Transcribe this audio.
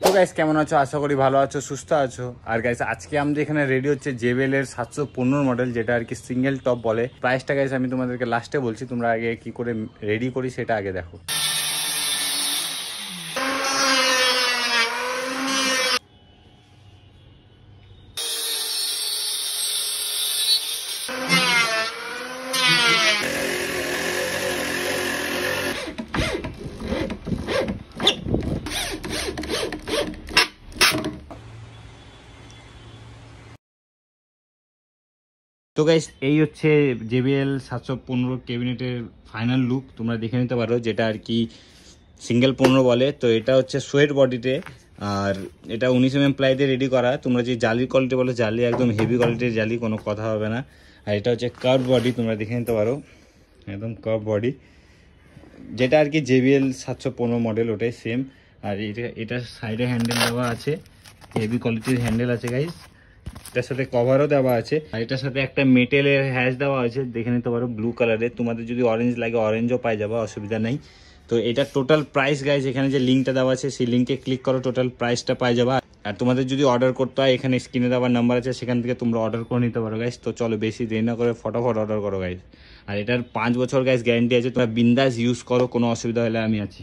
তো গাইস কেমন আছো? আশা করি ভালো আছো, সুস্থ আছো। আর গাইস আজকে আমাদের এখানে রেডি হচ্ছে JBL এর 715 মডেল, যেটা আর কি সিঙ্গেল টপ বলে। প্রাইসটা গাইস আমি তোমাদেরকে লাস্টে বলছি, তোমরা আগে কি করে রেডি করি সেটা আগে দেখো। তো গাইস এই হচ্ছে JBL 715 ক্যাবিনেটের ফাইনাল লুক, তোমরা দেখে নিতে পারো, যেটা আর কি সিঙ্গেল 15 বলে। তো এটা হচ্ছে সোয়েট বডিতে, আর এটা 19 mm প্লাই দিয়ে রেডি করা। তোমরা যে জালির কোয়ালিটি বলো, জালি একদম হেভি কোয়ালিটির জালি, কোনো কথা হবে না। আর এটা হচ্ছে কার্ভ বডি, তোমরা দেখে নিতে পারো, একদম কার্ভ বডি, যেটা আর কি JBL 715 মডেল ওটাই সেম। আর এটা সাইডে হ্যান্ডেল দেওয়া আছে, হেভি কোয়ালিটির হ্যান্ডেল আছে গাইস। এটার সাথে কভারও দেওয়া আছে, আর এটার সাথে একটা মেটেলের হ্যাশ দেওয়া আছে, দেখে নিতে পারো, ব্লু কালারের। তোমাদের যদি অরেঞ্জ লাগে অরেঞ্জও পাই যাবা, অসুবিধা নেই। তো এটা টোটাল প্রাইস গাইস, এখানে যে লিঙ্কটা দেওয়া আছে সেই লিঙ্কে ক্লিক করো, টোটাল প্রাইসটা পাই যাবা। আর তোমাদের যদি অর্ডার করতে হয়, এখানে স্ক্রিনে দেওয়ার নাম্বার আছে, সেখান থেকে তোমরা অর্ডার করে নিতে পারো গাইস। তো চলো বেশি দেরি না করে ফটাফট অর্ডার করো গাইস। আর এটার 5 বছর গাইস গ্যারান্টি আছে, তোমরা বিন্দাস ইউজ করো, কোনো অসুবিধা হলে আমি আছি।